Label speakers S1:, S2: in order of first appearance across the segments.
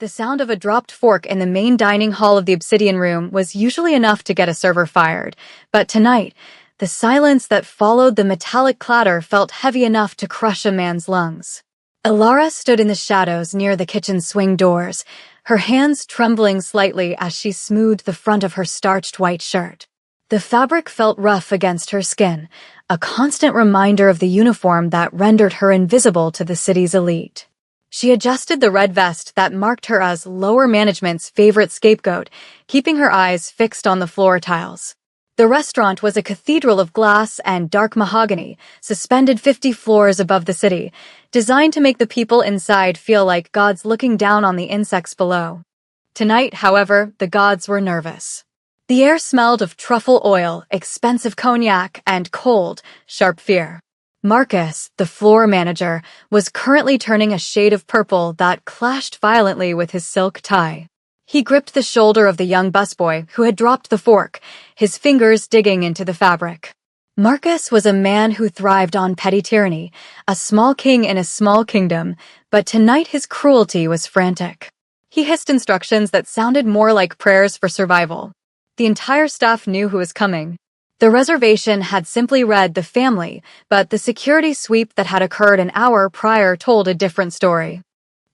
S1: The sound of a dropped fork in the main dining hall of the obsidian room was usually enough to get a server fired, but tonight, the silence that followed the metallic clatter felt heavy enough to crush a man's lungs. Ilara stood in the shadows near the kitchen swing doors, her hands trembling slightly as she smoothed the front of her starched white shirt. The fabric felt rough against her skin, a constant reminder of the uniform that rendered her invisible to the city's elite. She adjusted the red vest that marked her as lower management's favorite scapegoat, keeping her eyes fixed on the floor tiles. The restaurant was a cathedral of glass and dark mahogany, suspended 50 floors above the city, designed to make the people inside feel like gods looking down on the insects below. Tonight, however, the gods were nervous. The air smelled of truffle oil, expensive cognac, and cold, sharp fear. Marcus, the floor manager, was currently turning a shade of purple that clashed violently with his silk tie. He gripped the shoulder of the young busboy who had dropped the fork, his fingers digging into the fabric. Marcus was a man who thrived on petty tyranny, a small king in a small kingdom, but tonight his cruelty was frantic. He hissed instructions that sounded more like prayers for survival. The entire staff knew who was coming. The reservation had simply read the family, but the security sweep that had occurred an hour prior told a different story.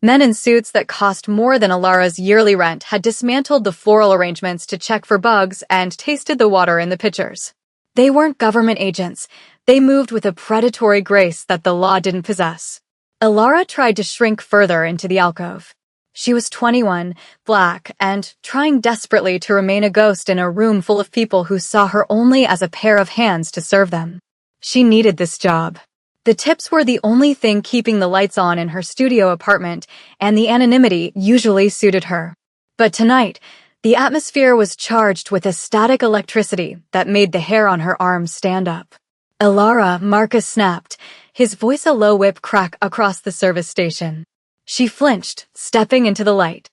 S1: Men in suits that cost more than Ilara's yearly rent had dismantled the floral arrangements to check for bugs and tasted the water in the pitchers. They weren't government agents. They moved with a predatory grace that the law didn't possess. Ilara tried to shrink further into the alcove. She was 21, black, and trying desperately to remain a ghost in a room full of people who saw her only as a pair of hands to serve them. She needed this job. The tips were the only thing keeping the lights on in her studio apartment, and the anonymity usually suited her. But tonight, the atmosphere was charged with a static electricity that made the hair on her arms stand up. Ilara, Marcus snapped, his voice a low whip crack across the service station. She flinched, stepping into the light.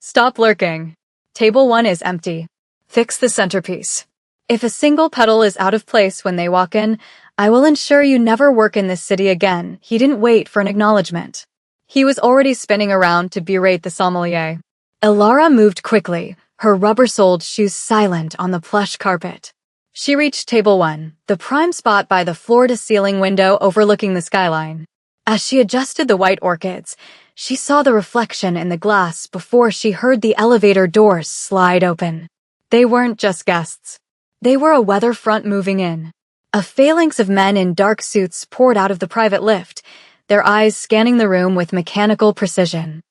S1: Stop lurking. Table 1 is empty. Fix the centerpiece. If a single petal is out of place when they walk in, I will ensure you never work in this city again. He didn't wait for an acknowledgement. He was already spinning around to berate the sommelier. Ilara moved quickly, her rubber-soled shoes silent on the plush carpet. She reached table 1, the prime spot by the floor-to-ceiling window overlooking the skyline. As she adjusted the white orchids, she saw the reflection in the glass before she heard the elevator doors slide open. They weren't just guests. They were a weather front moving in. A phalanx of men in dark suits poured out of the private lift, their eyes scanning the room with mechanical precision.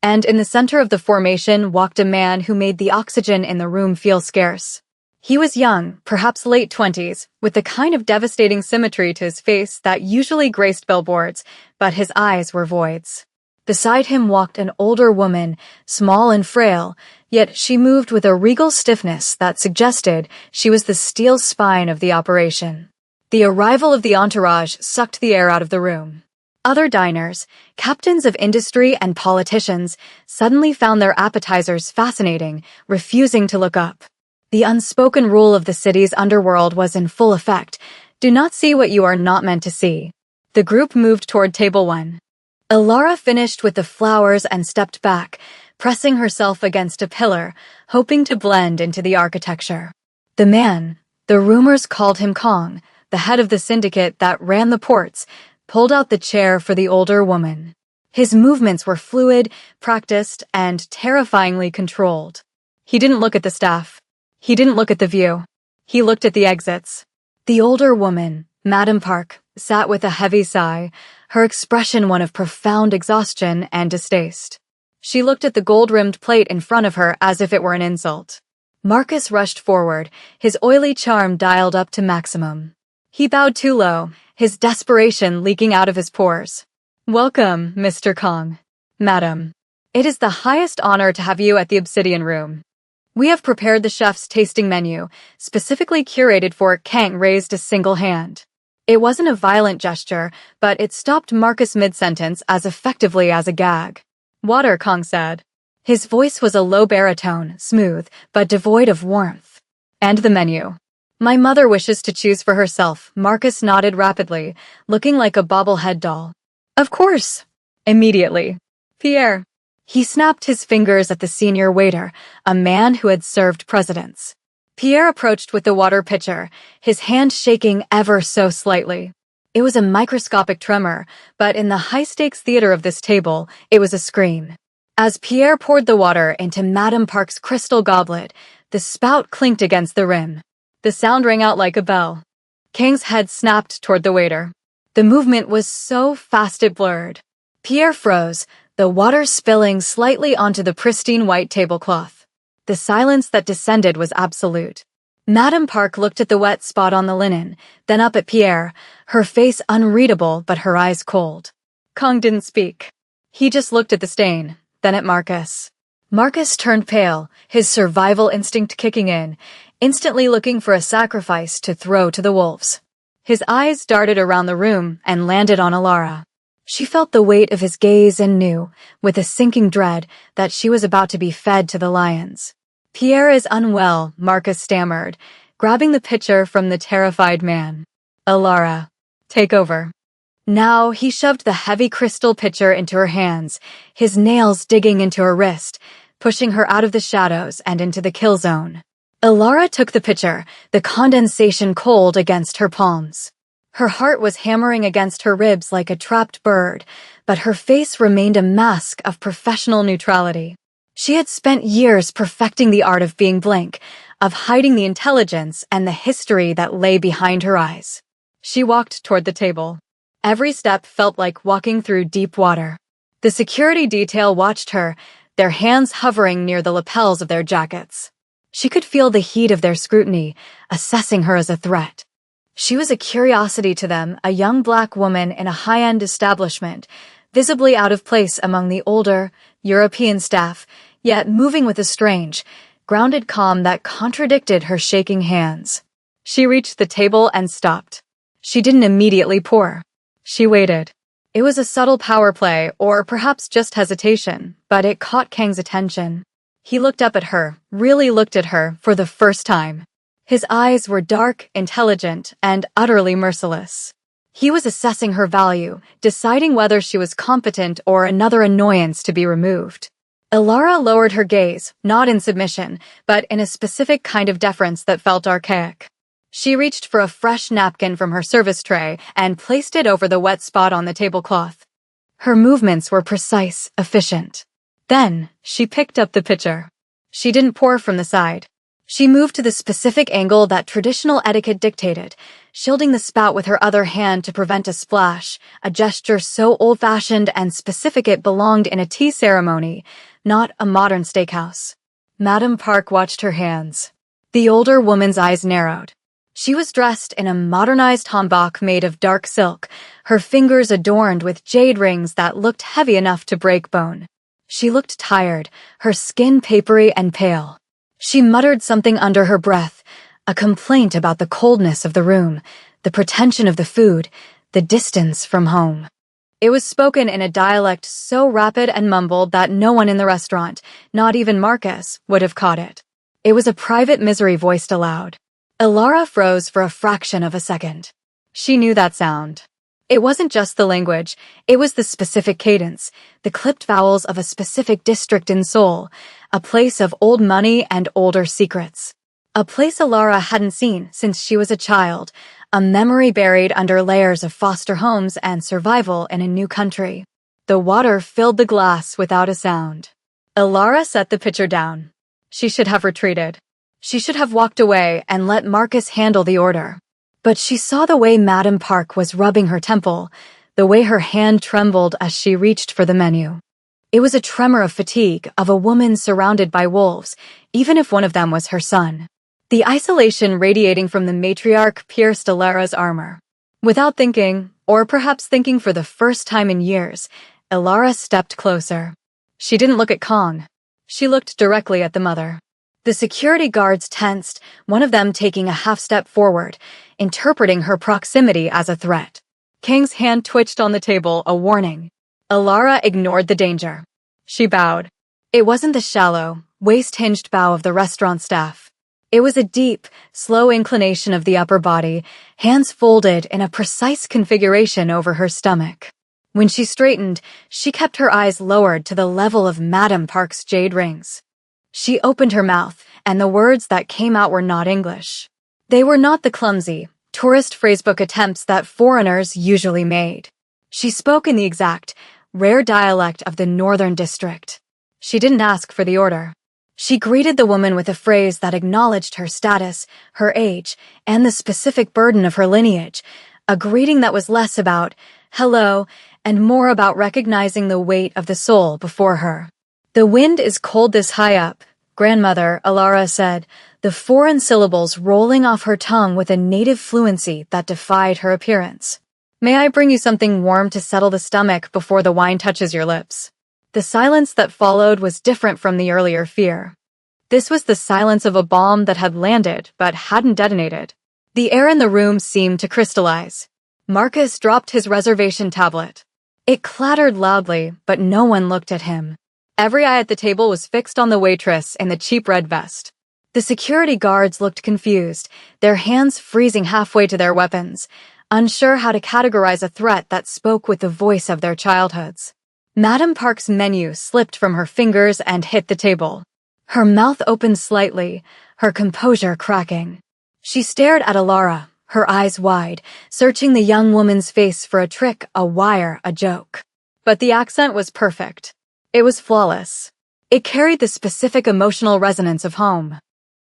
S1: And in the center of the formation walked a man who made the oxygen in the room feel scarce. He was young, perhaps late 20s, with the kind of devastating symmetry to his face that usually graced billboards, but his eyes were voids. Beside him walked an older woman, small and frail, yet she moved with a regal stiffness that suggested she was the steel spine of the operation. The arrival of the entourage sucked the air out of the room. Other diners, captains of industry and politicians, suddenly found their appetizers fascinating, refusing to look up. The unspoken rule of the city's underworld was in full effect. Do not see what you are not meant to see. The group moved toward table 1. Ilara finished with the flowers and stepped back, pressing herself against a pillar, hoping to blend into the architecture. The man, the rumors called him Kong, the head of the syndicate that ran the ports, pulled out the chair for the older woman. His movements were fluid, practiced, and terrifyingly controlled. He didn't look at the staff. He didn't look at the view. He looked at the exits. The older woman, Madame Park, sat with a heavy sigh, her expression one of profound exhaustion and distaste. She looked at the gold-rimmed plate in front of her as if it were an insult. Marcus rushed forward, his oily charm dialed up to maximum. He bowed too low, his desperation leaking out of his pores. Welcome, Mr. Kong. Madam. It is the highest honor to have you at the Obsidian Room. We have prepared the chef's tasting menu, specifically curated for Kang raised a single hand. It wasn't a violent gesture, but it stopped Marcus mid-sentence as effectively as a gag. Water, Kong said. His voice was a low baritone, smooth, but devoid of warmth. And the menu. My mother wishes to choose for herself. Marcus nodded rapidly, looking like a bobblehead doll. Of course. Immediately. Pierre. He snapped his fingers at the senior waiter, a man who had served presidents. Pierre approached with the water pitcher, his hand shaking ever so slightly. It was a microscopic tremor, but in the high-stakes theater of this table, it was a scream. As Pierre poured the water into Madame Park's crystal goblet, the spout clinked against the rim. The sound rang out like a bell. Kang's head snapped toward the waiter. The movement was so fast it blurred. Pierre froze, the water spilling slightly onto the pristine white tablecloth. The silence that descended was absolute. Madame Park looked at the wet spot on the linen, then up at Pierre, her face unreadable but her eyes cold. Kang didn't speak. He just looked at the stain, then at Marcus. Marcus turned pale, his survival instinct kicking in, instantly looking for a sacrifice to throw to the wolves. His eyes darted around the room and landed on Alara. She felt the weight of his gaze and knew, with a sinking dread, that she was about to be fed to the lions. Pierre is unwell, Marcus stammered, grabbing the pitcher from the terrified man. Alara, take over. Now he shoved the heavy crystal pitcher into her hands, his nails digging into her wrist, pushing her out of the shadows and into the kill zone. Alara took the pitcher, the condensation cold against her palms. Her heart was hammering against her ribs like a trapped bird, but her face remained a mask of professional neutrality. She had spent years perfecting the art of being blank, of hiding the intelligence and the history that lay behind her eyes. She walked toward the table. Every step felt like walking through deep water. The security detail watched her, their hands hovering near the lapels of their jackets. She could feel the heat of their scrutiny, assessing her as a threat. She was a curiosity to them, a young black woman in a high-end establishment, visibly out of place among the older, European staff, yet moving with a strange, grounded calm that contradicted her shaking hands. She reached the table and stopped. She didn't immediately pour. She waited. It was a subtle power play, or perhaps just hesitation, but it caught Kang's attention. He looked up at her, really looked at her, for the first time. His eyes were dark, intelligent, and utterly merciless. He was assessing her value, deciding whether she was competent or another annoyance to be removed. Alara lowered her gaze, not in submission, but in a specific kind of deference that felt archaic. She reached for a fresh napkin from her service tray and placed it over the wet spot on the tablecloth. Her movements were precise, efficient. Then, she picked up the pitcher. She didn't pour from the side. She moved to the specific angle that traditional etiquette dictated, shielding the spout with her other hand to prevent a splash, a gesture so old-fashioned and specific it belonged in a tea ceremony, not a modern steakhouse. Madame Park watched her hands. The older woman's eyes narrowed. She was dressed in a modernized hanbok made of dark silk, her fingers adorned with jade rings that looked heavy enough to break bone. She looked tired, her skin papery and pale. She muttered something under her breath, a complaint about the coldness of the room, the pretension of the food, the distance from home. It was spoken in a dialect so rapid and mumbled that no one in the restaurant, not even Marcus, would have caught it. It was a private misery voiced aloud. Alara froze for a fraction of a second. She knew that sound. It wasn't just the language, it was the specific cadence, the clipped vowels of a specific district in Seoul, a place of old money and older secrets. A place Alara hadn't seen since she was a child, a memory buried under layers of foster homes and survival in a new country. The water filled the glass without a sound. Alara set the pitcher down. She should have retreated. She should have walked away and let Marcus handle the order. But she saw the way Madame Park was rubbing her temple, the way her hand trembled as she reached for the menu. It was a tremor of fatigue, of a woman surrounded by wolves, even if one of them was her son. The isolation radiating from the matriarch pierced Alara's armor. Without thinking, or perhaps thinking for the first time in years, Alara stepped closer. She didn't look at Kang. She looked directly at the mother. The security guards tensed, one of them taking a half-step forward, interpreting her proximity as a threat. Kang's hand twitched on the table, a warning. Alara ignored the danger. She bowed. It wasn't the shallow, waist-hinged bow of the restaurant staff. It was a deep, slow inclination of the upper body, hands folded in a precise configuration over her stomach. When she straightened, she kept her eyes lowered to the level of Madame Park's jade rings. She opened her mouth, and the words that came out were not English. They were not the clumsy, tourist phrasebook attempts that foreigners usually made. She spoke in the exact, rare dialect of the Northern District. She didn't ask for the order. She greeted the woman with a phrase that acknowledged her status, her age, and the specific burden of her lineage, a greeting that was less about hello and more about recognizing the weight of the soul before her. "The wind is cold this high up," grandmother Alara said, the foreign syllables rolling off her tongue with a native fluency that defied her appearance. "May I bring you something warm to settle the stomach before the wine touches your lips?" The silence that followed was different from the earlier fear. This was the silence of a bomb that had landed but hadn't detonated. The air in the room seemed to crystallize. Marcus dropped his reservation tablet. It clattered loudly, but no one looked at him. Every eye at the table was fixed on the waitress in the cheap red vest. The security guards looked confused, their hands freezing halfway to their weapons, unsure how to categorize a threat that spoke with the voice of their childhoods. Madame Park's menu slipped from her fingers and hit the table. Her mouth opened slightly, her composure cracking. She stared at Alara, her eyes wide, searching the young woman's face for a trick, a wire, a joke. But the accent was perfect. It was flawless. It carried the specific emotional resonance of home.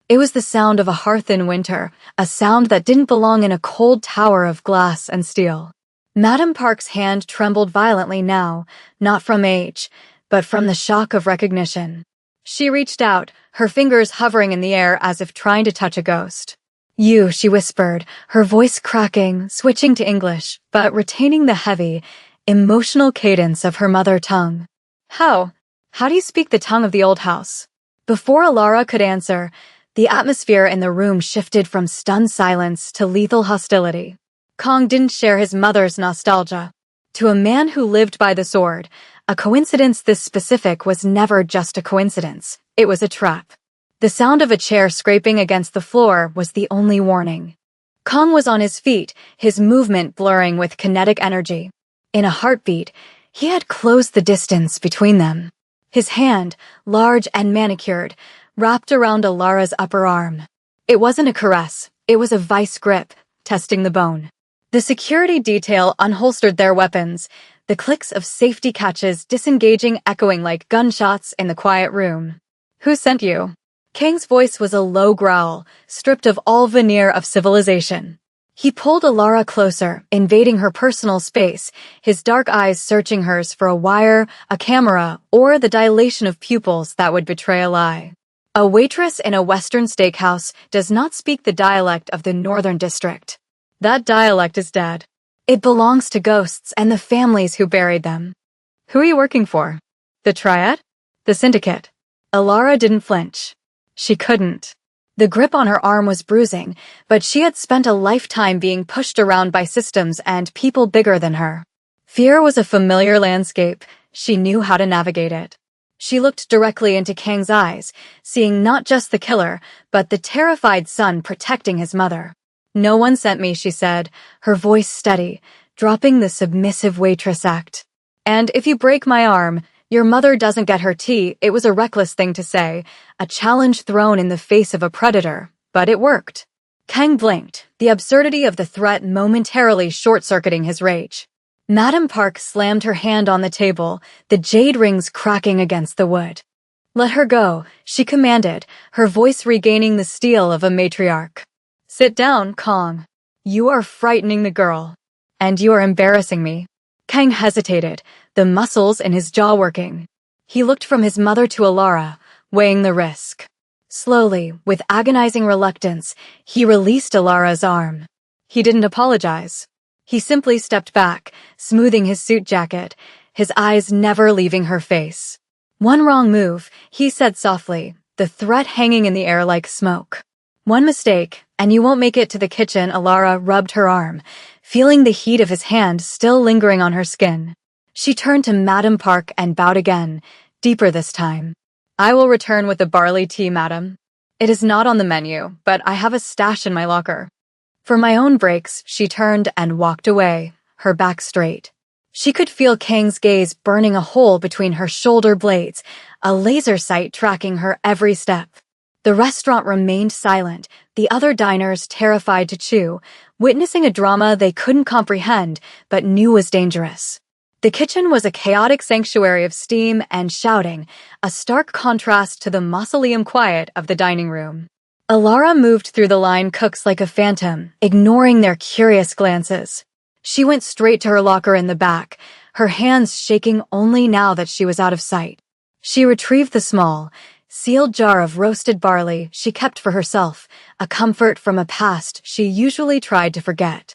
S1: It was the sound of a hearth in winter, a sound that didn't belong in a cold tower of glass and steel. Madame Park's hand trembled violently now, not from age, but from the shock of recognition. She reached out, her fingers hovering in the air as if trying to touch a ghost. "You," she whispered, her voice cracking, switching to English, but retaining the heavy, emotional cadence of her mother tongue. How do you speak the tongue of the old house?" Before Alara could answer, the atmosphere in the room shifted from stunned silence to lethal hostility. Kong didn't share his mother's nostalgia. To a man who lived by the sword, a coincidence this specific was never just a coincidence. It was a trap. The sound of a chair scraping against the floor was the only warning. Kong was on his feet, his movement blurring with kinetic energy. In a heartbeat, he had closed the distance between them. His hand, large and manicured, wrapped around Alara's upper arm. It wasn't a caress, it was a vice grip, testing the bone. The security detail unholstered their weapons, the clicks of safety catches disengaging echoing like gunshots in the quiet room. "Who sent you?" Kang's voice was a low growl, stripped of all veneer of civilization. He pulled Alara closer, invading her personal space, his dark eyes searching hers for a wire, a camera, or the dilation of pupils that would betray a lie. A waitress in a Western steakhouse does not speak the dialect of the Northern District. That dialect is dead. It belongs to ghosts and the families who buried them. "Who are you working for? The Triad? The Syndicate?" Alara didn't flinch. She couldn't. The grip on her arm was bruising, but she had spent a lifetime being pushed around by systems and people bigger than her. Fear was a familiar landscape. She knew how to navigate it. She looked directly into Kang's eyes, seeing not just the killer, but the terrified son protecting his mother. "No one sent me," she said, her voice steady, dropping the submissive waitress act. "And if you break my arm, your mother doesn't get her tea." It was a reckless thing to say, a challenge thrown in the face of a predator, but it worked. Kang blinked, the absurdity of the threat momentarily short-circuiting his rage. Madame Park slammed her hand on the table, the jade rings cracking against the wood. "Let her go," she commanded, her voice regaining the steel of a matriarch. "Sit down, Kong. You are frightening the girl. And you are embarrassing me." Kang hesitated, the muscles in his jaw working. He looked from his mother to Alara, weighing the risk. Slowly, with agonizing reluctance, he released Alara's arm. He didn't apologize. He simply stepped back, smoothing his suit jacket, his eyes never leaving her face. "One wrong move," he said softly, the threat hanging in the air like smoke. "One mistake, and you won't make it to the kitchen." Alara rubbed her arm, feeling the heat of his hand still lingering on her skin. She turned to Madame Park and bowed again, deeper this time. "I will return with the barley tea, madam. It is not on the menu, but I have a stash in my locker." For my own breaks, she turned and walked away, her back straight. She could feel Kang's gaze burning a hole between her shoulder blades, a laser sight tracking her every step. The restaurant remained silent, the other diners terrified to chew, witnessing a drama they couldn't comprehend but knew was dangerous. The kitchen was a chaotic sanctuary of steam and shouting, a stark contrast to the mausoleum quiet of the dining room. Alara moved through the line cooks like a phantom, ignoring their curious glances. She went straight to her locker in the back, her hands shaking only now that she was out of sight. She retrieved the small, sealed jar of roasted barley she kept for herself, a comfort from a past she usually tried to forget.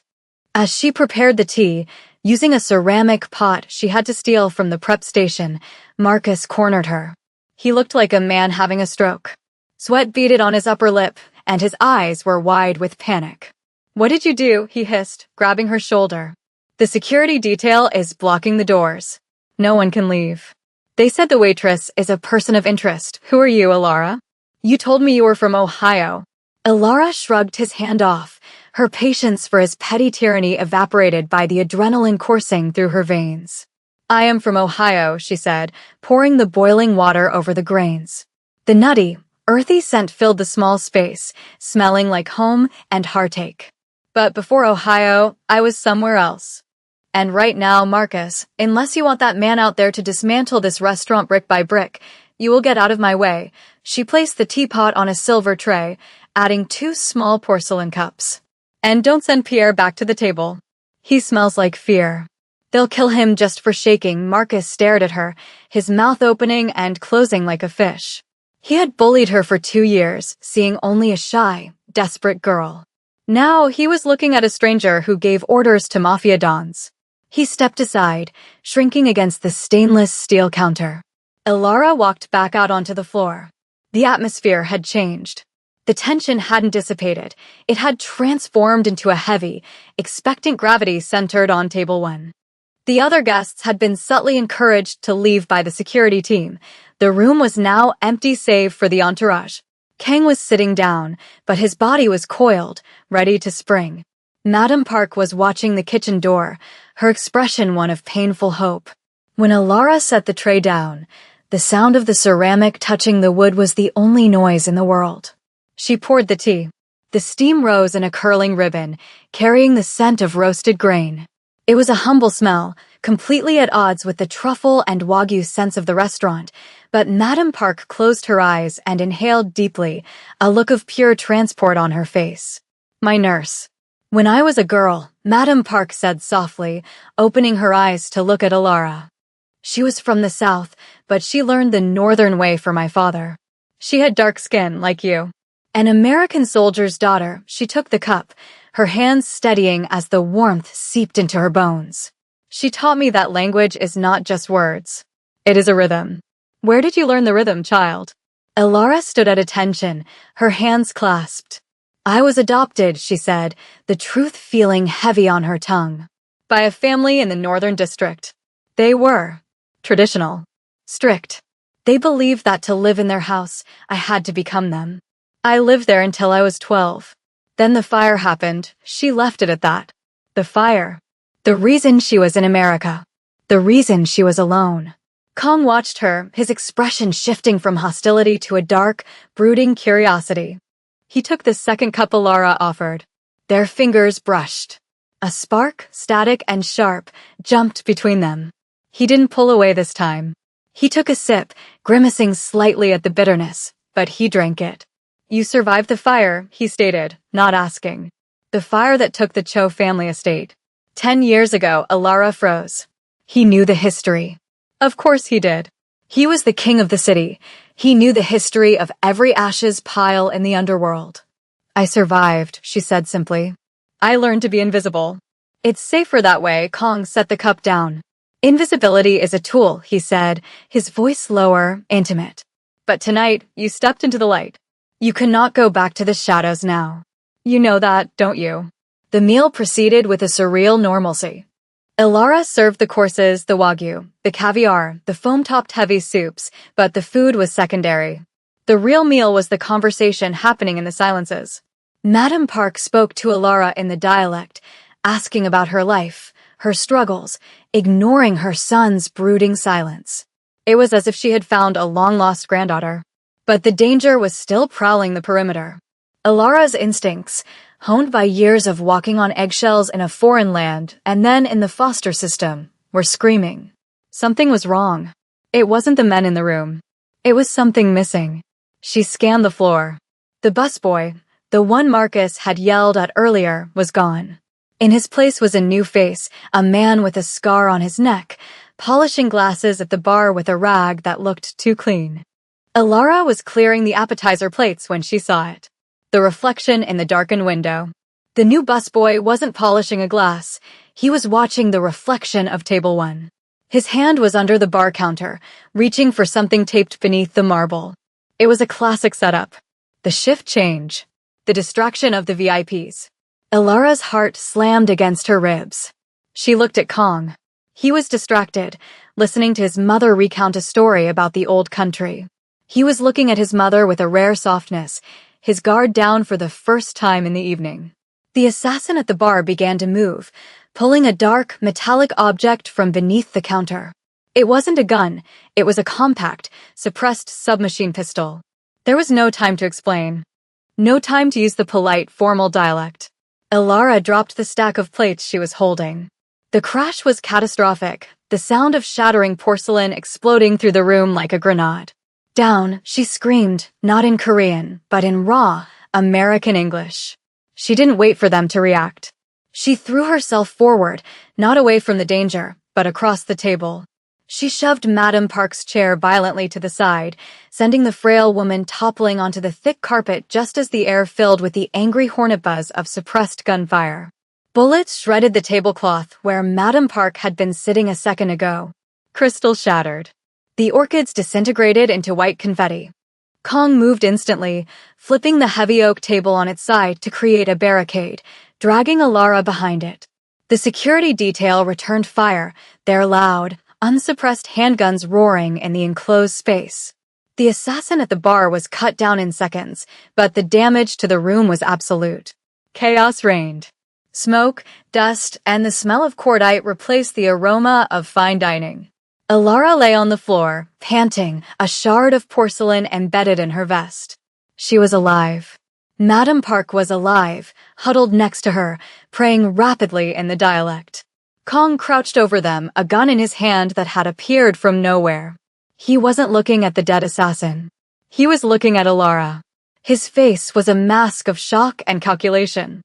S1: As she prepared the tea, using a ceramic pot she had to steal from the prep station, Marcus cornered her. He looked like a man having a stroke. Sweat beaded on his upper lip, and his eyes were wide with panic. "What did you do?" he hissed, grabbing her shoulder. "The security detail is blocking the doors. No one can leave. They said the waitress is a person of interest. Who are you, Alara? You told me you were from Ohio." Alara shrugged his hand off, her patience for his petty tyranny evaporated by the adrenaline coursing through her veins. "I am from Ohio," she said, pouring the boiling water over the grains. The nutty, earthy scent filled the small space, smelling like home and heartache. "But before Ohio, I was somewhere else. And right now, Marcus, unless you want that man out there to dismantle this restaurant brick by brick, you will get out of my way." She placed the teapot on a silver tray, adding 2 small porcelain cups. "And don't send Pierre back to the table. He smells like fear. They'll kill him just for shaking." Marcus stared at her, his mouth opening and closing like a fish. He had bullied her for 2 years, seeing only a shy, desperate girl. Now he was looking at a stranger who gave orders to Mafia dons. He stepped aside, shrinking against the stainless steel counter. Alara walked back out onto the floor. The atmosphere had changed. The tension hadn't dissipated. It had transformed into a heavy, expectant gravity centered on table 1. The other guests had been subtly encouraged to leave by the security team. The room was now empty save for the entourage. Kang was sitting down, but his body was coiled, ready to spring. Madame Park was watching the kitchen door, her expression one of painful hope. When Alara set the tray down, the sound of the ceramic touching the wood was the only noise in the world. She poured the tea. The steam rose in a curling ribbon, carrying the scent of roasted grain. It was a humble smell, completely at odds with the truffle and wagyu scents of the restaurant, but Madame Park closed her eyes and inhaled deeply, a look of pure transport on her face. "My nurse. When I was a girl," Madame Park said softly, opening her eyes to look at Alara. "She was from the south, but she learned the northern way from my father. She had dark skin, like you. An American soldier's daughter." She took the cup, her hands steadying as the warmth seeped into her bones. "She taught me that language is not just words. It is a rhythm." "Where did you learn the rhythm, child?" Alara stood at attention, her hands clasped. "I was adopted," she said, the truth feeling heavy on her tongue. "By a family in the northern district. They were traditional, strict. They believed that to live in their house, I had to become them. I lived there until I was 12. Then the fire happened." She left it at that. The fire. The reason she was in America. The reason she was alone. Kong watched her, his expression shifting from hostility to a dark, brooding curiosity. He took the second cup Alara offered. Their fingers brushed. A spark, static and sharp, jumped between them. He didn't pull away this time. He took a sip, grimacing slightly at the bitterness, but he drank it. "You survived the fire," he stated, not asking. "The fire that took the Cho family estate. 10 years ago." Alara froze. He knew the history. Of course he did. He was the king of the city. He knew the history of every ashes pile in the underworld. "I survived," she said simply. "I learned to be invisible. It's safer that way." Kong set the cup down. "Invisibility is a tool," he said, his voice lower, intimate. "But tonight, you stepped into the light. You cannot go back to the shadows now. You know that, don't you?" The meal proceeded with a surreal normalcy. Alara served the courses, the wagyu, the caviar, the foam-topped heavy soups, but the food was secondary. The real meal was the conversation happening in the silences. Madame Park spoke to Alara in the dialect, asking about her life, her struggles, ignoring her son's brooding silence. It was as if she had found a long-lost granddaughter. But the danger was still prowling the perimeter. Alara's instincts, honed by years of walking on eggshells in a foreign land and then in the foster system, were screaming. Something was wrong. It wasn't the men in the room. It was something missing. She scanned the floor. The busboy, the one Marcus had yelled at earlier, was gone. In his place was a new face, a man with a scar on his neck, polishing glasses at the bar with a rag that looked too clean. Alara was clearing the appetizer plates when she saw it. The reflection in the darkened window. The new busboy wasn't polishing a glass. He was watching the reflection of table 1. His hand was under the bar counter, reaching for something taped beneath the marble. It was a classic setup. The shift change. The distraction of the VIPs. Alara's heart slammed against her ribs. She looked at Kong. He was distracted, listening to his mother recount a story about the old country. He was looking at his mother with a rare softness, his guard down for the first time in the evening. The assassin at the bar began to move, pulling a dark, metallic object from beneath the counter. It wasn't a gun, it was a compact, suppressed submachine pistol. There was no time to explain. No time to use the polite, formal dialect. Alara dropped the stack of plates she was holding. The crash was catastrophic, the sound of shattering porcelain exploding through the room like a grenade. Down, she screamed, not in Korean, but in raw, American English. She didn't wait for them to react. She threw herself forward, not away from the danger, but across the table. She shoved Madame Park's chair violently to the side, sending the frail woman toppling onto the thick carpet just as the air filled with the angry hornet buzz of suppressed gunfire. Bullets shredded the tablecloth where Madame Park had been sitting a second ago. Crystal shattered. The orchids disintegrated into white confetti. Kong moved instantly, flipping the heavy oak table on its side to create a barricade, dragging Alara behind it. The security detail returned fire, their loud, unsuppressed handguns roaring in the enclosed space. The assassin at the bar was cut down in seconds, but the damage to the room was absolute. Chaos reigned. Smoke, dust, and the smell of cordite replaced the aroma of fine dining. Alara lay on the floor, panting, a shard of porcelain embedded in her vest. She was alive. Madame Park was alive, huddled next to her, praying rapidly in the dialect. Kong crouched over them, a gun in his hand that had appeared from nowhere. He wasn't looking at the dead assassin. He was looking at Alara. His face was a mask of shock and calculation.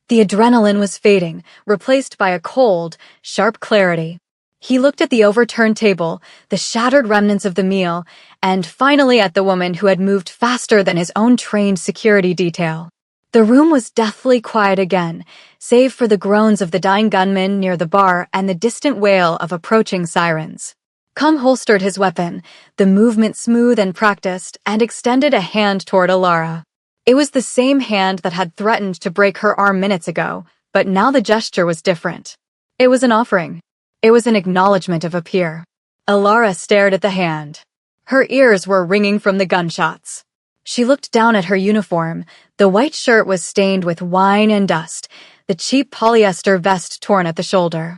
S1: The adrenaline was fading, replaced by a cold, sharp clarity. He looked at the overturned table, the shattered remnants of the meal, and finally at the woman who had moved faster than his own trained security detail. The room was deathly quiet again, save for the groans of the dying gunman near the bar and the distant wail of approaching sirens. Kung holstered his weapon, the movement smooth and practiced, and extended a hand toward Alara. It was the same hand that had threatened to break her arm minutes ago, but now the gesture was different. It was an offering. It was an acknowledgement of a peer. Alara stared at the hand. Her ears were ringing from the gunshots. She looked down at her uniform. The white shirt was stained with wine and dust, the cheap polyester vest torn at the shoulder.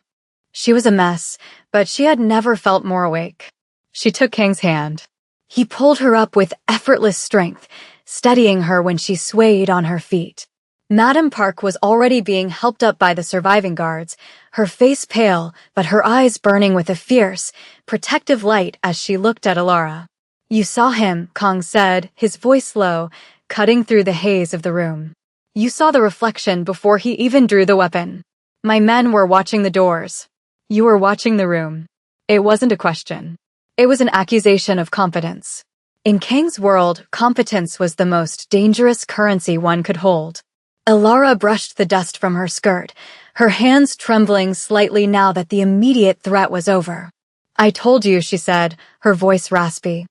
S1: She was a mess, but she had never felt more awake. She took Kang's hand. He pulled her up with effortless strength, steadying her when she swayed on her feet. Madame Park was already being helped up by the surviving guards, her face pale, but her eyes burning with a fierce, protective light as she looked at Alara. "You saw him," Kong said, his voice low, cutting through the haze of the room. "You saw the reflection before he even drew the weapon. My men were watching the doors. You were watching the room." It wasn't a question. It was an accusation of competence. In Kang's world, competence was the most dangerous currency one could hold. Alara brushed the dust from her skirt, her hands trembling slightly now that the immediate threat was over. "I told you," she said, her voice raspy.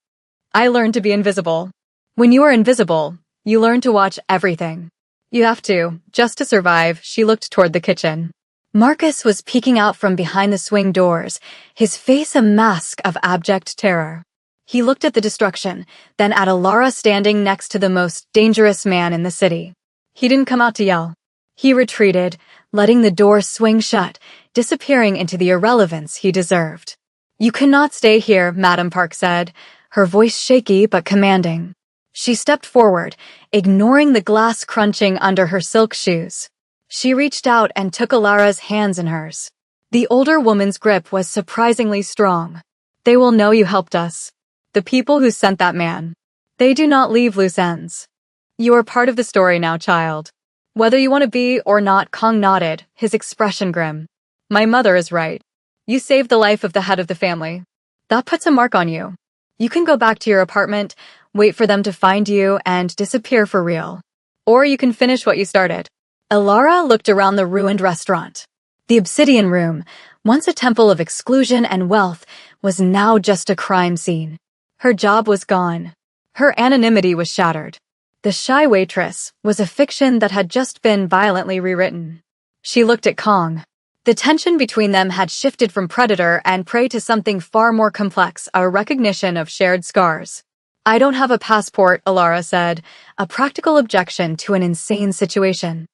S1: "I learned to be invisible. When you are invisible, you learn to watch everything. You have to, just to survive." She looked toward the kitchen. Marcus was peeking out from behind the swing doors, his face a mask of abject terror. He looked at the destruction, then at Alara standing next to the most dangerous man in the city. He didn't come out to yell. He retreated, letting the door swing shut, disappearing into the irrelevance he deserved. "You cannot stay here," Madam Park said, her voice shaky but commanding. She stepped forward, ignoring the glass crunching under her silk shoes. She reached out and took Alara's hands in hers. The older woman's grip was surprisingly strong. "They will know you helped us. The people who sent that man. They do not leave loose ends. You are part of the story now, child. Whether you want to be or not," Kong nodded, his expression grim. "My mother is right. You saved the life of the head of the family. That puts a mark on you. You can go back to your apartment, wait for them to find you, and disappear for real. Or you can finish what you started." Alara looked around the ruined restaurant. The Obsidian Room, once a temple of exclusion and wealth, was now just a crime scene. Her job was gone. Her anonymity was shattered. The shy waitress was a fiction that had just been violently rewritten. She looked at Kong. The tension between them had shifted from predator and prey to something far more complex, a recognition of shared scars. "I don't have a passport," Alara said, a practical objection to an insane situation.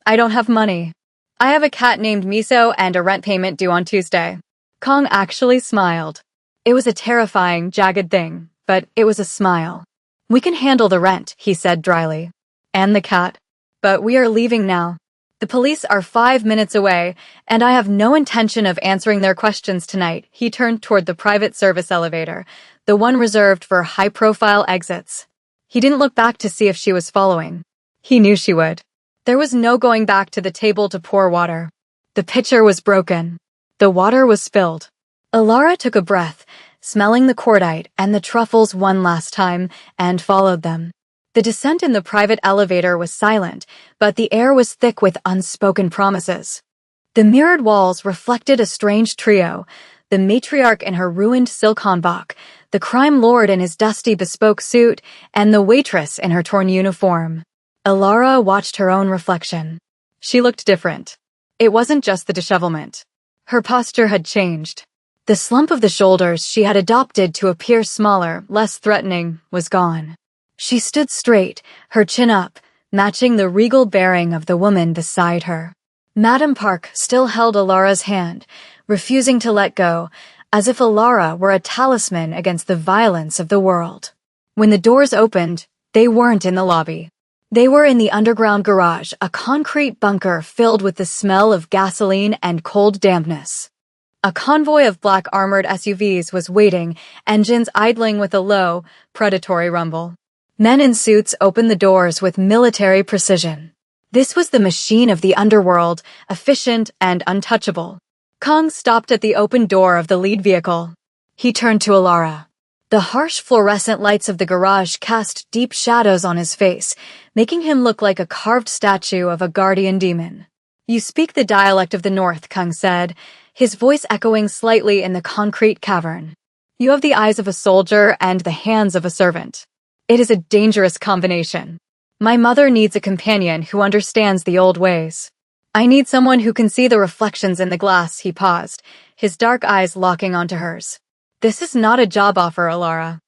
S1: "I don't have money. I have a cat named Miso and a rent payment due on Tuesday." Kong actually smiled. It was a terrifying, jagged thing, but it was a smile. "We can handle the rent," he said dryly. "And the cat. But we are leaving now. The police are 5 minutes away, and I have no intention of answering their questions tonight." He turned toward the private service elevator, the one reserved for high-profile exits. He didn't look back to see if she was following. He knew she would. There was no going back to the table to pour water. The pitcher was broken. The water was spilled. Alara took a breath, smelling the cordite and the truffles one last time, and followed them. The descent in the private elevator was silent, but the air was thick with unspoken promises. The mirrored walls reflected a strange trio: the matriarch in her ruined silk hanbok, the crime lord in his dusty bespoke suit, and the waitress in her torn uniform. Alara watched her own reflection. She looked different. It wasn't just the dishevelment. Her posture had changed. The slump of the shoulders she had adopted to appear smaller, less threatening, was gone. She stood straight, her chin up, matching the regal bearing of the woman beside her. Madam Park still held Alara's hand, refusing to let go, as if Alara were a talisman against the violence of the world. When the doors opened, they weren't in the lobby. They were in the underground garage, a concrete bunker filled with the smell of gasoline and cold dampness. A convoy of black armored SUVs was waiting, engines idling with a low, predatory rumble. Men in suits opened the doors with military precision. This was the machine of the underworld, efficient and untouchable. Kong stopped at the open door of the lead vehicle. He turned to Alara. The harsh fluorescent lights of the garage cast deep shadows on his face, making him look like a carved statue of a guardian demon. "You speak the dialect of the North," Kong said, his voice echoing slightly in the concrete cavern. "You have the eyes of a soldier and the hands of a servant. It is a dangerous combination. My mother needs a companion who understands the old ways. I need someone who can see the reflections in the glass." He paused, his dark eyes locking onto hers. "This is not a job offer, Alara.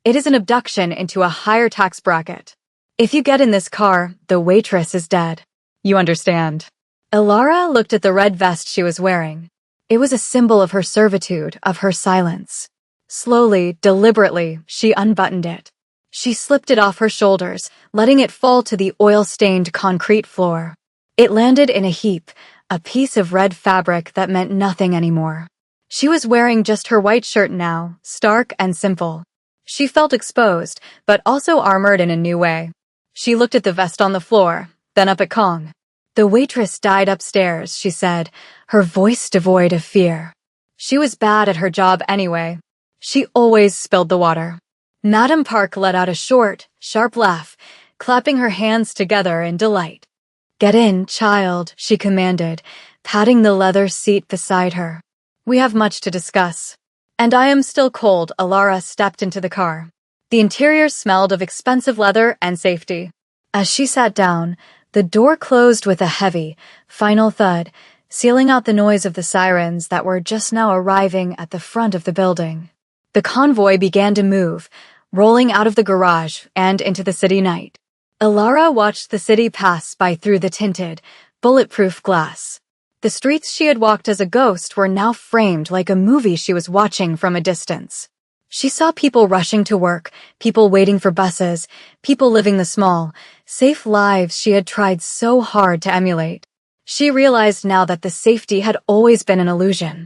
S1: It is an abduction into a higher tax bracket. If you get in this car, the waitress is dead. You understand?" Alara looked at the red vest she was wearing. It was a symbol of her servitude, of her silence. Slowly, deliberately, she unbuttoned it. She slipped it off her shoulders, letting it fall to the oil-stained concrete floor. It landed in a heap, a piece of red fabric that meant nothing anymore. She was wearing just her white shirt now, stark and simple. She felt exposed, but also armored in a new way. She looked at the vest on the floor, then up at Kong. "The waitress died upstairs," she said, her voice devoid of fear. "She was bad at her job anyway. She always spilled the water." Madam Park let out a short, sharp laugh, clapping her hands together in delight. "Get in, child," she commanded, patting the leather seat beside her. "We have much to discuss." "And I am still cold," Alara stepped into the car. The interior smelled of expensive leather and safety. As she sat down, the door closed with a heavy, final thud, sealing out the noise of the sirens that were just now arriving at the front of the building. The convoy began to move, rolling out of the garage and into the city night. Alara watched the city pass by through the tinted, bulletproof glass. The streets she had walked as a ghost were now framed like a movie she was watching from a distance. She saw people rushing to work, people waiting for buses, people living the small, safe lives she had tried so hard to emulate. She realized now that the safety had always been an illusion.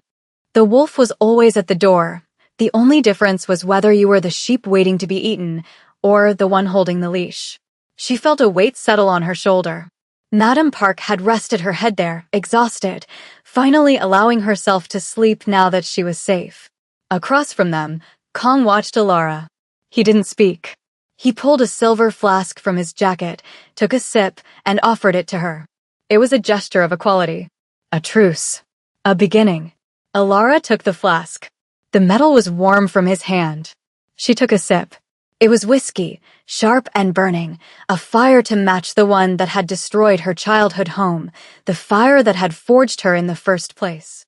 S1: The wolf was always at the door. The only difference was whether you were the sheep waiting to be eaten or the one holding the leash. She felt a weight settle on her shoulder. Madame Park had rested her head there, exhausted, finally allowing herself to sleep now that she was safe. Across from them, Kong watched Alara. He didn't speak. He pulled a silver flask from his jacket, took a sip, and offered it to her. It was a gesture of equality. A truce. A beginning. Alara took the flask. The metal was warm from his hand. She took a sip. It was whiskey, sharp and burning, a fire to match the one that had destroyed her childhood home, the fire that had forged her in the first place.